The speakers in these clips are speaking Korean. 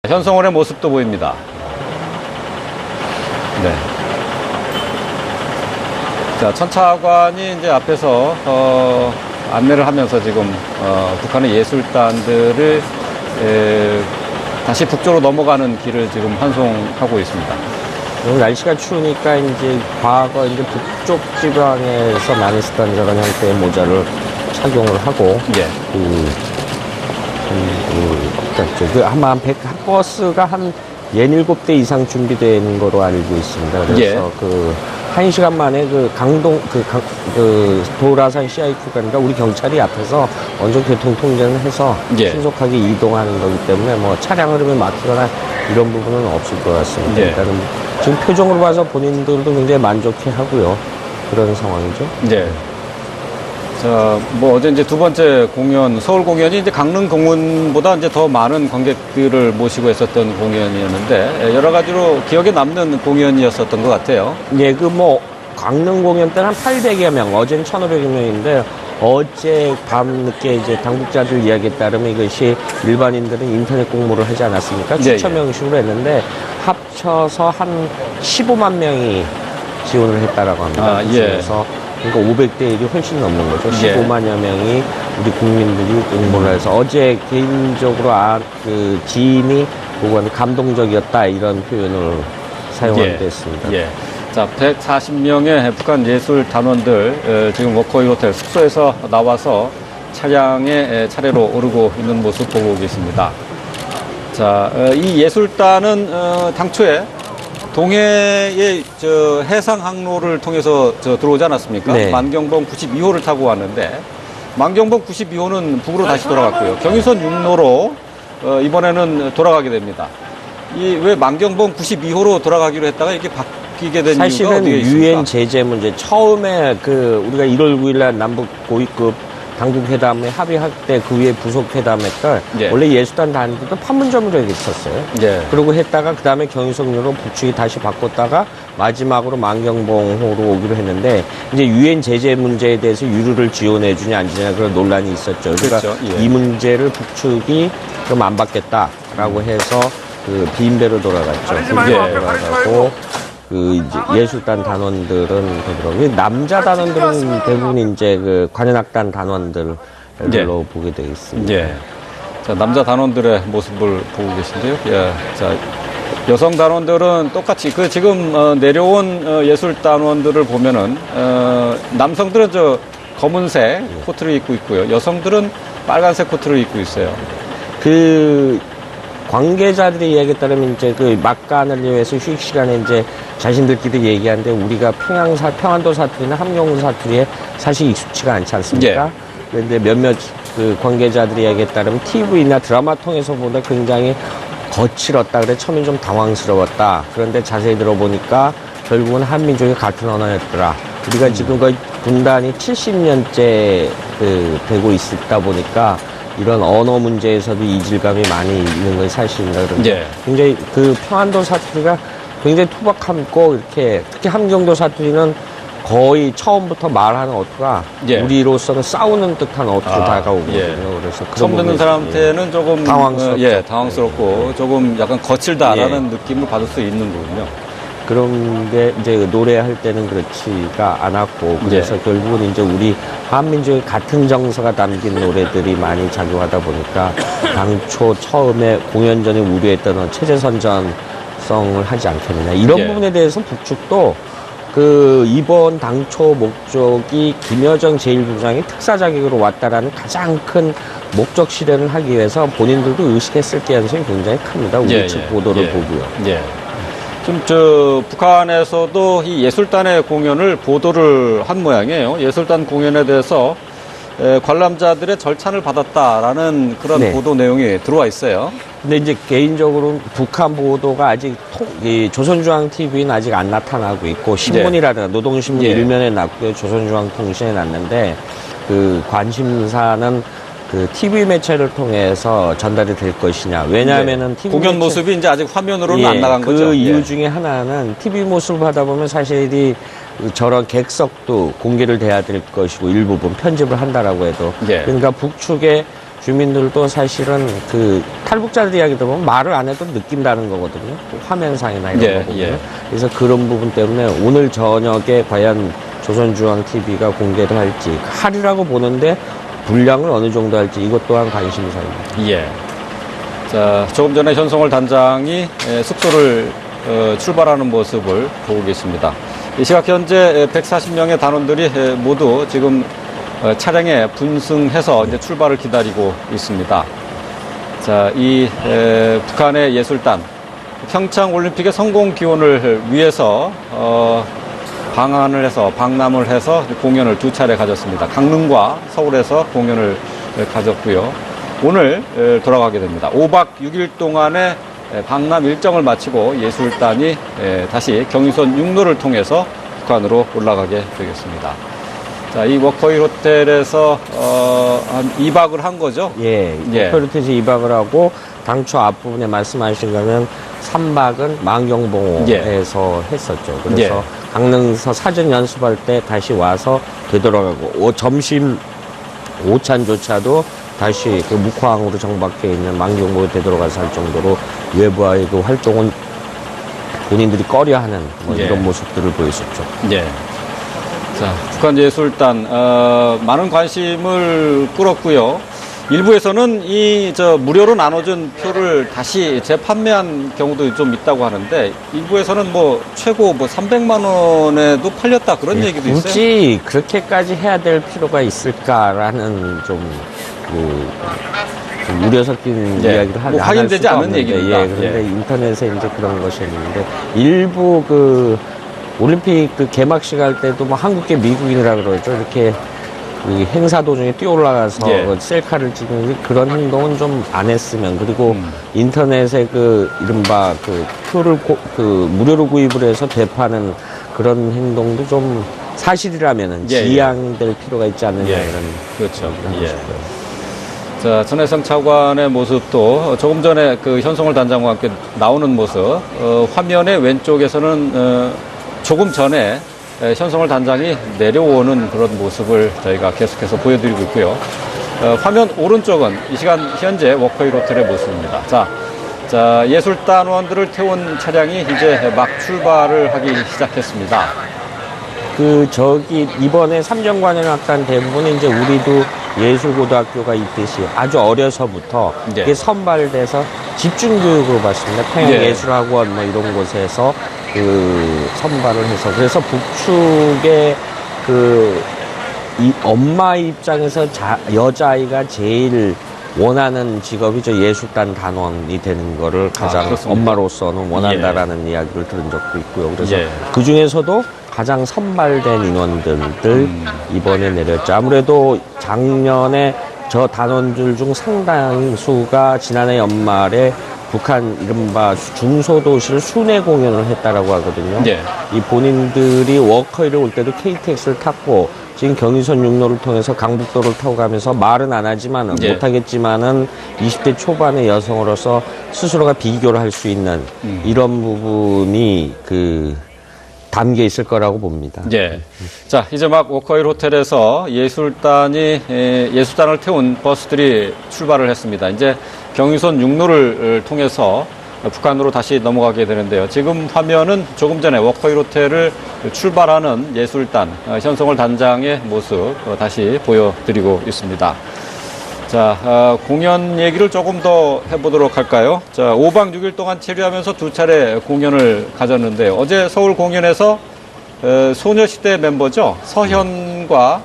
현성월의 모습도 보입니다. 네. 자, 천차관이 이제 앞에서 안내를 하면서 지금 북한의 예술단들을 다시 북쪽으로 넘어가는 길을 지금 환송하고 있습니다. 오늘 날씨가 추우니까 이제 과거 이제 북쪽 지방에서 많이 쓰던 저런 형태의 모자를 착용을 하고, 예. 아마 버스가 한 67대 이상 준비된 거로 알고 있습니다. 그래서 예. 1시간 만에 도라산 CIQ가 우리 경찰이 앞에서 먼저 교통 통제를 해서 예. 신속하게 이동하는 거기 때문에 뭐 차량 흐름이 막히거나 이런 부분은 없을 것 같습니다. 예. 일단은 지금 표정으로 봐서 본인들도 굉장히 만족해 하고요. 그런 상황이죠. 네. 자, 뭐 어제 이제 두 번째 공연, 서울 공연이 이제 강릉 공연보다 이제 더 많은 관객들을 모시고 했었던 공연이었는데 여러 가지로 기억에 남는 공연이었었던 것 같아요. 예, 강릉 공연 때는 한 800여 명, 어제는 1,500여 명인데, 어제 밤늦게 이제 당국자들 이야기에 따르면 이것이 일반인들은 인터넷 공모를 하지 않았습니까? 예, 추첨 형식으로 했는데, 합쳐서 한 15만 명이 지원을 했다라고 합니다. 아, 예. 그래서 그러니까 500대 1이 훨씬 넘는 거죠. 예. 15만여 명이 우리 국민들이 공모를 해서 어제 개인적으로 지인이 보고는 감동적이었다 이런 표현을 사용하기도 했습니다. 예. 자, 140명의 북한 예술 단원들 지금 워커힐 호텔 숙소에서 나와서 차량에 차례로 오르고 있는 모습 보고 계십니다. 자, 이 예술단은 당초에 동해의 해상 항로를 통해서 들어오지 않았습니까? 네. 만경봉 92호를 타고 왔는데 만경봉 92호는 북으로 다시 돌아갔고요. 경의선 육로로 이번에는 돌아가게 됩니다. 왜 만경봉 92호로 돌아가기로 했다가 이렇게 바뀌게 된 이유가 사실은 어디에 있습니까? 유엔 제재 문제 처음에 우리가 1월 9일 날 남북 고위급 당국 회담에 합의할 때 그 위에 부속 회담했던 예. 원래 예술단 단위도 판문점으로 했었어요. 예. 그러고 했다가 그 다음에 경의선으로 북측이 다시 바꿨다가 마지막으로 만경봉호로 오기로 했는데 이제 유엔 제재 문제에 대해서 유류를 지원해 주냐 안 주냐 그런 논란이 있었죠. 그러니까 그렇죠. 예. 이 문제를 북측이 그럼 안 받겠다라고 해서 빈배로 돌아갔죠. 예. 돌아가고 이제 예술단 단원들은 그러더라고요. 남자 단원들은 대부분 이제 관현악단 단원들로 예. 보게 되어 있습니다. 예. 자, 남자 단원들의 모습을 보고 계신데요. 예. 자, 여성 단원들은 똑같이 지금 내려온 예술 단원들을 보면은 남성들은 검은색 코트를 입고 있고요. 여성들은 빨간색 코트를 입고 있어요. 관계자들의 이야기에 따르면 이제 막간을 위해서 휴식 시간에 이제 자신들끼리 얘기하는데 우리가 평안도 사투리나 함경도 사투리에 사실 익숙치가 않지 않습니까? 예. 그런데 몇몇 관계자들의 이야기에 따르면 TV나 드라마 통해서 보다 굉장히 거칠었다. 그래 처음엔 좀 당황스러웠다. 그런데 자세히 들어보니까 결국은 한민족이 같은 언어였더라. 우리가 지금 거의 분단이 70년째 되고 있다 보니까 이런 언어 문제에서도 이질감이 많이 있는 건 사실입니다. 그런데 예. 굉장히 평안도 사투리가 굉장히 투박하고 이렇게 특히 함경도 사투리는 거의 처음부터 말하는 어투가 예. 우리로서는 싸우는 듯한 어투로 다가오거든요. 예. 그래서 처음 듣는 사람한테는 조금 당황스럽죠. 당황스럽고 조금 약간 거칠다라는 느낌을 받을 수 있는 거군요. 그런데 이제 노래할 때는 그렇지가 않았고 그래서 예. 결국은 이제 우리 한민족의 같은 정서가 담긴 노래들이 많이 작용하다 보니까 당초 처음에 공연 전에 우려했던 체제 선전성을 하지 않겠느냐 이런 예. 부분에 대해서 북측도 이번 당초 목적이 김여정 제1부장이 특사 자격으로 왔다라는 가장 큰 목적 실현을 하기 위해서 본인들도 의식했을 가능성이 굉장히 큽니다. 우리 측 보도를 보고요. 예. 지금 북한에서도 이 예술단의 공연을 보도를 한 모양이에요. 예술단 공연에 대해서 관람자들의 절찬을 받았다라는 그런 네. 보도 내용이 들어와 있어요. 근데 이제 개인적으로 북한 보도가 아직 조선중앙TV는 아직 안 나타나고 있고 신문이라든가 노동신문 예. 일면에 났고요. 조선중앙통신에 났는데 관심사는 TV 매체를 통해서 전달이 될 것이냐. 왜냐하면은 TV 공연 매체, 모습이 이제 아직 화면으로는 안 나간 거죠. 그 이유 중에 하나는 TV 모습을 하다 보면 사실이 저런 객석도 공개를 돼야 될 것이고 일부분 편집을 한다라고 해도 예. 그러니까 북측의 주민들도 사실은 그 탈북자들 이야기 들어보면 말을 안 해도 느낀다는 거거든요. 화면상이나 이런 거 보면. 그래서 그런 부분 때문에 오늘 저녁에 과연 조선중앙TV가 공개를 할지, 하리라고 보는데 분량을 어느 정도 할지 이것 또한 관심사입니다. 예. 자, 조금 전에 현송월 단장이 숙소를 출발하는 모습을 보고 계십니다. 이 시각 현재 140명의 단원들이 모두 지금 차량에 분승해서 이제 출발을 기다리고 있습니다. 자, 이 북한의 예술단 평창 올림픽의 성공 기원을 위해서 방남을 해서 공연을 두 차례 가졌습니다. 강릉과 서울에서 공연을 가졌고요. 오늘 돌아가게 됩니다. 5박 6일 동안의 방남 일정을 마치고 예술단이 다시 경의선 육로를 통해서 북한으로 올라가게 되겠습니다. 자, 이 워커힐 호텔에서 한 2박을 한 거죠? 예, 워커힐 호텔에서 2박을 하고 당초 앞부분에 말씀하신 거면 3박은 만경봉호에서 했었죠. 그래서 강릉에서 사전 연습할 때 다시 와서 되돌아가고 점심 오찬조차도 다시 그 묵화항으로 정박해 있는 만경봉호에 되돌아가서 할 정도로 외부와의 그 활동은 본인들이 꺼려하는 이런 모습들을 보였었죠. 예. 자, 북한 예술단 많은 관심을 끌었고요. 일부에서는 무료로 나눠준 표를 다시 재판매한 경우도 좀 있다고 하는데, 일부에서는 최고 300만 원에도 팔렸다 그런 얘기도 있어요. 굳이 그렇게까지 해야 될 필요가 있을까라는 좀 우려 섞인 이야기를 하는 확인되지 않은 얘기입니다. 그런데 인터넷에 이제 그런 것이 있는데, 일부 올림픽 개막식 할 때도 한국계 미국인이라 그러죠. 이렇게 행사 도중에 뛰어 올라가서 셀카를 찍는 그런 행동은 좀 안 했으면, 그리고 인터넷에 이른바 표를 무료로 구입을 해서 되파는 그런 행동도 좀 사실이라면은 지양될 필요가 있지 않느냐 이런. 그렇죠. 자, 전혜성 차관의 모습도 조금 전에 현송월 단장과 함께 나오는 모습, 화면의 왼쪽에서는 조금 전에 현송월 단장이 내려오는 그런 모습을 저희가 계속해서 보여드리고 있고요. 화면 오른쪽은 이 시간 현재 워커힐 호텔의 모습입니다. 자, 예술단원들을 태운 차량이 이제 막 출발을 하기 시작했습니다. 이번에 삼정관현악단 대부분 이제 우리도 예술고등학교가 있듯이 아주 어려서부터 이게 선발돼서 집중교육으로 받습니다. 평양예술학원 이런 곳에서 선발을 해서, 그래서 북측의 이 엄마 입장에서 여자아이가 제일 원하는 직업이 예술단 단원이 되는 거를 가장 엄마로서는 원한다라는 이야기를 들은 적도 있고요. 그래서 그 중에서도 가장 선발된 인원들 이번에 내렸죠. 아무래도 작년에 저 단원들 중 상당수가 지난해 연말에 북한 이른바 중소도시를 순회 공연을 했다라고 하거든요. 이 본인들이 워커힐을 올 때도 KTX를 탔고, 지금 경의선 육로를 통해서 강북도를 타고 가면서 말은 안 하지만 못하겠지만은 20대 초반의 여성으로서 스스로가 비교를 할 수 있는 이런 부분이 담겨 있을 거라고 봅니다. 자, 이제 막 워커힐 호텔에서 예술단을 태운 버스들이 출발을 했습니다. 이제 경의선 육로를 통해서 북한으로 다시 넘어가게 되는데요. 지금 화면은 조금 전에 워커힐 호텔을 출발하는 예술단 현송월 단장의 모습 다시 보여드리고 있습니다. 자, 공연 얘기를 조금 더 해보도록 할까요? 자, 5박 6일 동안 체류하면서 두 차례 공연을 가졌는데요. 어제 서울 공연에서 소녀시대 멤버죠. 서현과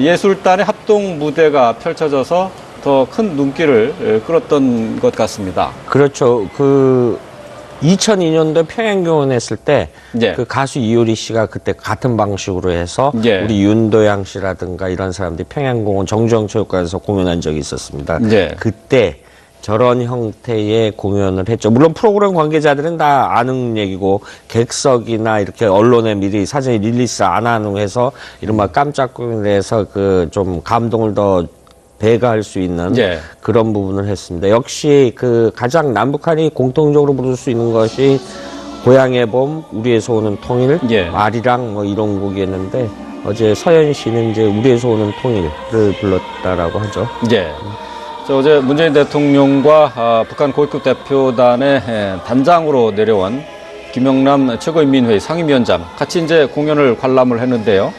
예술단의 합동 무대가 펼쳐져서 더 큰 눈길을 끌었던 것 같습니다. 그렇죠. 2002년도에 평양공연 했을 때 가수 이효리 씨가 그때 같은 방식으로 해서 우리 윤도양 씨라든가 이런 사람들이 평양공원 정주영체육관에서 공연한 적이 있었습니다. 그때 저런 형태의 공연을 했죠. 물론 프로그램 관계자들은 다 아는 얘기고, 객석이나 이렇게 언론에 미리 사전에 릴리스 안 하는 해서 이른바 깜짝 공연을 해서 좀 감동을 더 배가할 수 있는 그런 부분을 했습니다. 역시 가장 남북한이 공통적으로 부를 수 있는 것이 고향의 봄, 우리에서 오는 통일, 말이랑 이런 곡이었는데, 어제 서현 씨는 이제 우리에서 오는 통일을 불렀다라고 하죠. 어제 문재인 대통령과 북한 고위급 대표단의 단장으로 내려온 김영남 최고인민회의 상임위원장 같이 이제 공연을 관람을 했는데요.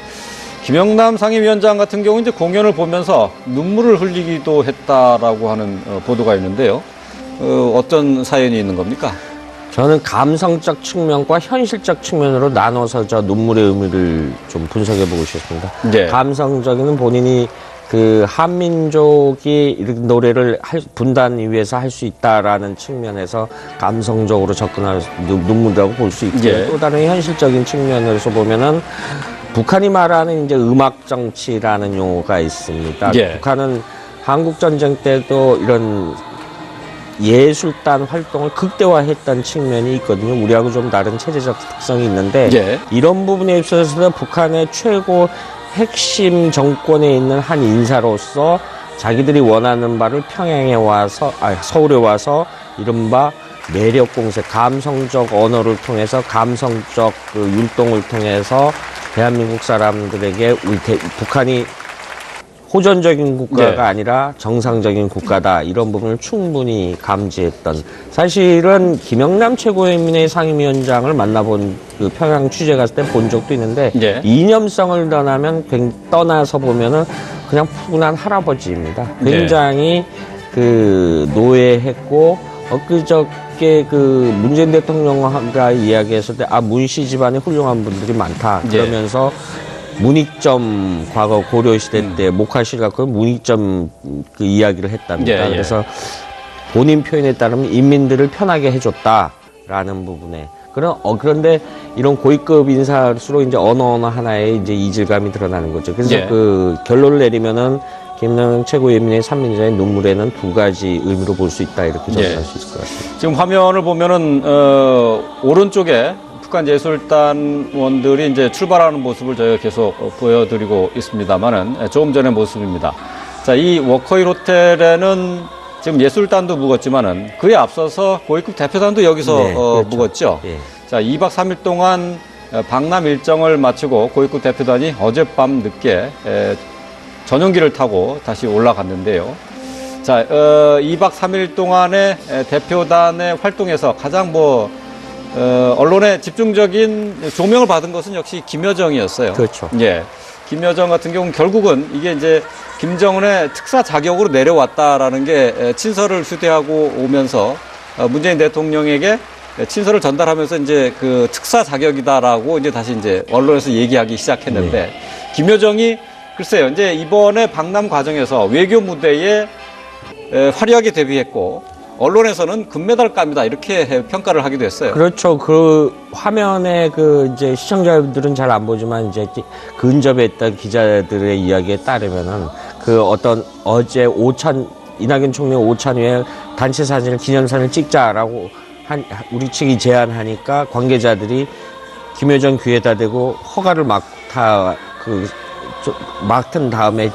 김영남 상임위원장 같은 경우 이제 공연을 보면서 눈물을 흘리기도 했다라고 하는 보도가 있는데요. 어떤 사연이 있는 겁니까? 저는 감성적 측면과 현실적 측면으로 나눠서 저 눈물의 의미를 좀 분석해 보고 싶습니다. 네. 감성적인 본인이 그 한민족이 이렇게 노래를 분단 위해서 할 수 있다라는 측면에서 감성적으로 접근할 눈물이라고 볼 수 있고요. 예. 또 다른 현실적인 측면에서 보면은 북한이 말하는 이제 음악 정치라는 용어가 있습니다. 예. 북한은 한국 전쟁 때도 이런 예술단 활동을 극대화했던 측면이 있거든요. 우리하고 좀 다른 체제적 특성이 있는데 예. 이런 부분에 있어서 북한의 최고 핵심 정권에 있는 한 인사로서 자기들이 원하는 바를 평양에 와서, 서울에 와서 이른바 매력 공세, 감성적 언어를 통해서 감성적 그 율동을 통해서 대한민국 사람들에게 북한이 호전적인 국가가 네. 아니라 정상적인 국가다, 이런 부분을 충분히 감지했던, 사실은 김영남 최고인민회의 상임위원장을 만나본 그 평양 취재 갔을 때 본 적도 있는데 네. 이념성을 떠나서 보면은 그냥 푸근한 할아버지입니다. 굉장히 그 노예했고, 엊그저께 그 문재인 대통령과 이야기했을 때 문씨 집안에 훌륭한 분들이 많다 그러면서 문익점, 과거 고려시대 때 목화실 갖고 문익점 그 이야기를 했답니다. 예. 그래서 본인 표현에 따르면 인민들을 편하게 해줬다라는 부분에. 그런데 이런 고위급 인사수로 이제 어느 하나에 이제 이질감이 드러나는 거죠. 그래서 예. 그 결론을 내리면은 김영남 최고인민회의 산민자의 눈물에는 두 가지 의미로 볼 수 있다, 이렇게 정리할 수 있을 것 같습니다. 지금 화면을 보면은 오른쪽에 북한 예술단원들이 이제 출발하는 모습을 저희가 계속 보여드리고 있습니다만은 조금 전의 모습입니다. 자, 이 워커힐 호텔에는 지금 예술단도 묵었지만은 그에 앞서서 고위급 대표단도 여기서 그렇죠. 묵었죠. 예. 자, 2박 3일 동안 방남 일정을 마치고 고위급 대표단이 어젯밤 늦게 전용기를 타고 다시 올라갔는데요. 자, 2박 3일 동안의 대표단의 활동에서 가장 언론의 집중적인 조명을 받은 것은 역시 김여정이었어요. 그렇죠. 예. 김여정 같은 경우는 결국은 이게 이제 김정은의 특사 자격으로 내려왔다라는 게 친서를 휴대하고 오면서 문재인 대통령에게 친서를 전달하면서 이제 그 특사 자격이다라고 이제 다시 이제 언론에서 얘기하기 시작했는데 김여정이 글쎄요, 이제 이번에 방남 과정에서 외교 무대에 화려하게 데뷔했고 언론에서는 금메달감이다, 이렇게 평가를 하기도 했어요. 그렇죠. 그 화면에 그 이제 시청자들은 잘 안 보지만 이제 근접해 있던 기자들의 이야기에 따르면은 그 어떤 어제 이낙연 총리 오찬 후에 단체 사진을 기념사진을 찍자라고 우리 측이 제안하니까 관계자들이 김여정 귀에다 대고 허가를 맡은 다음에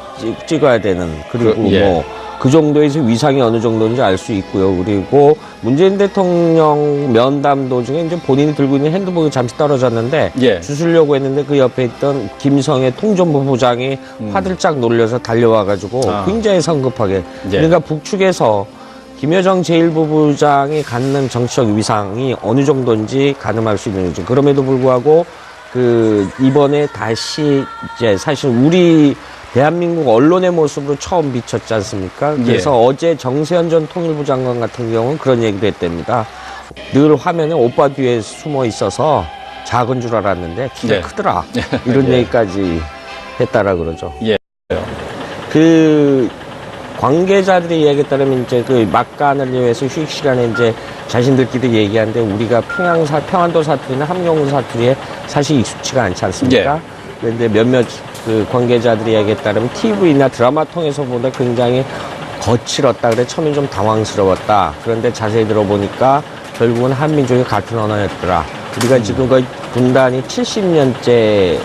찍어야 되는, 그리고 그 정도에서 위상이 어느 정도인지 알 수 있고요. 그리고 문재인 대통령 면담 도중에 이제 본인이 들고 있는 핸드폰이 잠시 떨어졌는데 주우려고 했는데 그 옆에 있던 김성애 통전부 부장이 화들짝 놀려서 달려와가지고 굉장히 성급하게. 그러니까 북측에서 김여정 제1부부장이 갖는 정치적 위상이 어느 정도인지 가늠할 수 있는 거죠. 그럼에도 불구하고 이번에 다시 이제 사실 우리 대한민국 언론의 모습으로 처음 비쳤지 않습니까? 그래서 어제 정세현 전 통일부 장관 같은 경우는 그런 얘기도 했답니다. 늘 화면에 오빠 뒤에 숨어 있어서 작은 줄 알았는데 키가 크더라. 이런 얘기까지 했다라 그러죠. 그 관계자들의 이야기에 따르면 이제 그 막간을 위해서 휴식 시간에 이제 자신들끼리 얘기하는데 우리가 평안도 사투리나 함경도 사투리에 사실 익숙치가 않지 않습니까? 그런데 몇몇 그 관계자들의 이야기에 따르면 TV나 드라마 통해서 보다 굉장히 거칠었다. 그래 처음엔 좀 당황스러웠다. 그런데 자세히 들어보니까 결국은 한민족이 같은 언어였더라. 우리가 지금 거의 분단이 70년째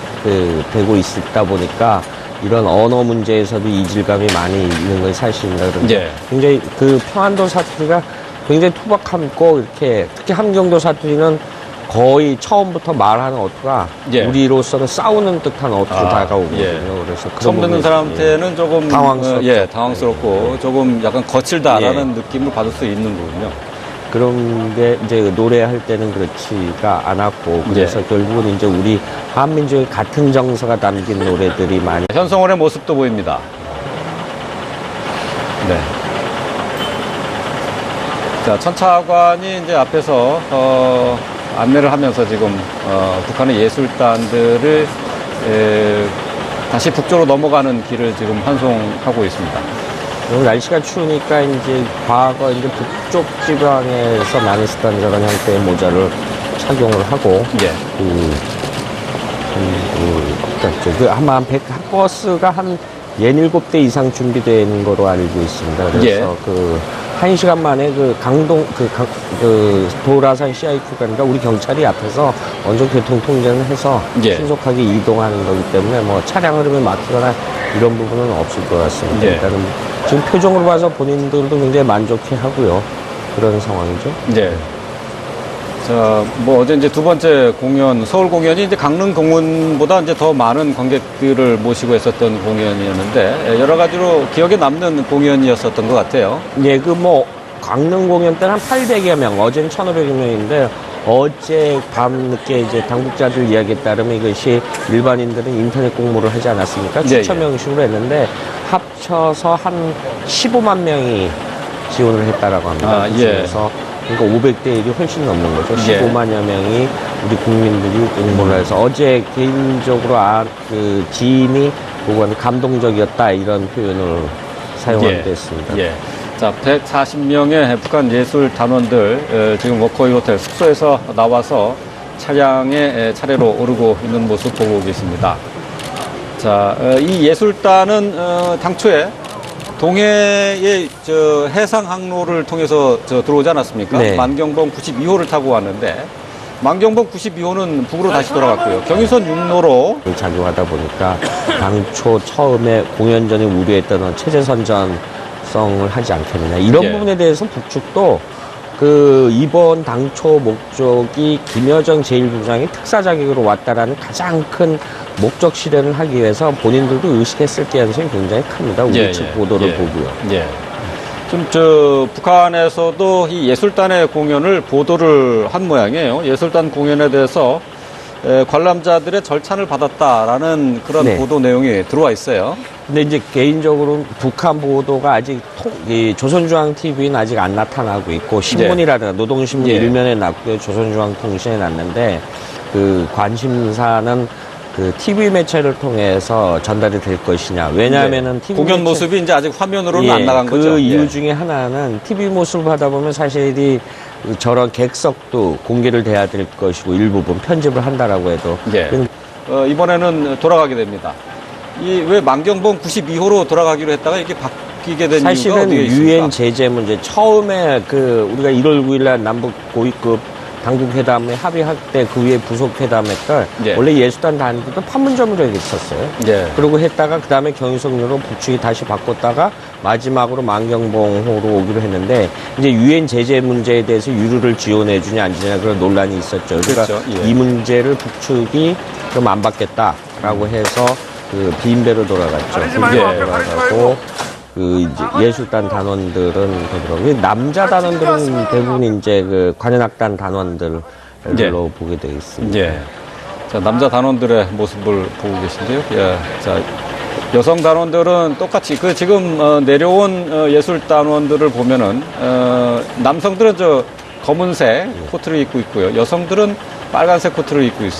되고 있다 보니까 이런 언어 문제에서도 이질감이 많이 있는 건 사실입니다. 그런데 굉장히 그 평안도 사투리가 굉장히 투박함고 이렇게 특히 함경도 사투리는 거의 처음부터 말하는 어투가 예. 우리로서는 싸우는 듯한 어투로 다가오거든요. 예. 그래서 그런 처음 듣는 부분이 사람한테는 조금 당황스럽죠. 당황스럽고 조금 약간 거칠다라는 느낌을 받을 수 있는 거군요. 그런 게 이제 노래할 때는 그렇지가 않았고 그래서 결국은 이제 우리 한민족의 같은 정서가 담긴 노래들이 많이 현성월의 모습도 보입니다. 네. 자, 천차관이 이제 앞에서 안내를 하면서 지금 북한의 예술단들을 다시 북쪽으로 넘어가는 길을 지금 환송하고 있습니다. 그리고 날씨가 추우니까 이제 과거 이제 북쪽 지방에서 많이 쓰던 저런 형태의 모자를 착용을 하고 예. 아마 버스가 한 17대 이상 준비되는 거로 알고 있습니다. 그래서 예. 그 1시간 만에 그 강동 도라산 CI 구간과 우리 경찰이 앞에서 어느 정도 교통 통제를 해서 예. 신속하게 이동하는 거기 때문에 뭐 차량 흐름에 막히거나 이런 부분은 없을 것 같습니다. 예. 일단은 지금 표정으로 봐서 본인들도 굉장히 만족해 하고요. 그런 상황이죠. 네. 자, 뭐 어제 이제 두 번째 공연, 서울 공연이 이제 강릉 공연보다 이제 더 많은 관객들을 모시고 했었던 공연이었는데 여러 가지로 기억에 남는 공연이었었던 것 같아요. 예, 그 뭐 강릉 공연 때는 한 800여 명, 어제는 1,500명인데 어제 밤늦게 이제 당국자들 이야기에 따르면 이것이 일반인들은 인터넷 공모를 하지 않았습니까? 예, 추첨 형식으로 했는데 합쳐서 한 15만 명이 지원을 했다라고 합니다. 아, 예. 그래서 그러니까 500대 1이 훨씬 넘는 거죠. 예. 15만여 명이 우리 국민들이 공모를 해서 어제 개인적으로 그 지인이 보고는 감동적이었다 이런 표현을 사용하게 됐습니다. 예. 자, 140명의 북한 예술 단원들 지금 워커힐 호텔 숙소에서 나와서 차량에 차례로 오르고 있는 모습 보고 계십니다. 자, 이 예술단은 당초에 동해의 해상 항로를 통해서 들어오지 않았습니까? 네. 만경봉 92호를 타고 왔는데 만경봉 92호는 북으로 다시 돌아갔고요. 경의선 6로로 작용하다 보니까 당초 처음에 공연 전에 우려했던 체제 선전성을 하지 않겠느냐 이런 예. 부분에 대해서 북측도 그 이번 당초 목적이 김여정 제1부장이 특사 자격으로 왔다라는 가장 큰 목적 실현을 하기 위해서 본인들도 의식했을 가능성이 굉장히 큽니다. 우리 측 보도를 보고요. 예. 좀 북한에서도 이 예술단의 공연을 보도를 한 모양이에요. 예술단 공연에 대해서 관람자들의 절찬을 받았다라는 그런 네. 보도 내용이 들어와 있어요. 근데 이제 개인적으로 북한 보도가 아직 이 조선중앙TV는 아직 안 나타나고 있고 신문이라든가 노동신문 예. 일면에 났고요. 조선중앙통신에 났는데 그 관심사는 그 TV 매체를 통해서 전달이 될 것이냐. 왜냐하면은 TV 공연 매체, 모습이 이제 아직 화면으로는 예, 안 나간 그 거죠. 이유 예. 중에 하나는 TV 모습을 하다 보면 사실이 저런 객석도 공개를 돼야 될 것이고 일부분 편집을 한다라고 해도 예. 이번에는 돌아가게 됩니다. 이 왜 만경봉 92호로 돌아가기로 했다가 이렇게 바뀌게 된 이유가 사실은 어디에 있습니까? 유엔 제재 문제 처음에 그 우리가 1월 9일 날 남북 고위급 당국 회담에 합의할 때 그 위에 부속 회담했던 예. 원래 예술단 단위도 판문점으로 했었어요. 예. 그리고 했다가 그 다음에 경의선으로 북측이 다시 바꿨다가 마지막으로 만경봉호로 오기로 했는데 이제 유엔 제재 문제에 대해서 유류를 지원해 주냐 안 주냐 그런 논란이 있었죠. 그러니까 그렇죠. 예. 이 문제를 북측이 그럼 안 받겠다라고 해서 그 빈배로 돌아갔죠. 돌아가고 그 이제 예술단 단원들은 그러더라고요. 남자 단원들은 대부분 이제 그 관현악단 단원들로 예. 보게 되어 있습니다. 예. 자, 남자 단원들의 모습을 보고 계신데요. 예. 자, 여성 단원들은 똑같이 그 지금 내려온 예술 단원들을 보면은 남성들은 검은색 코트를 입고 있고요. 여성들은 빨간색 코트를 입고 있어요.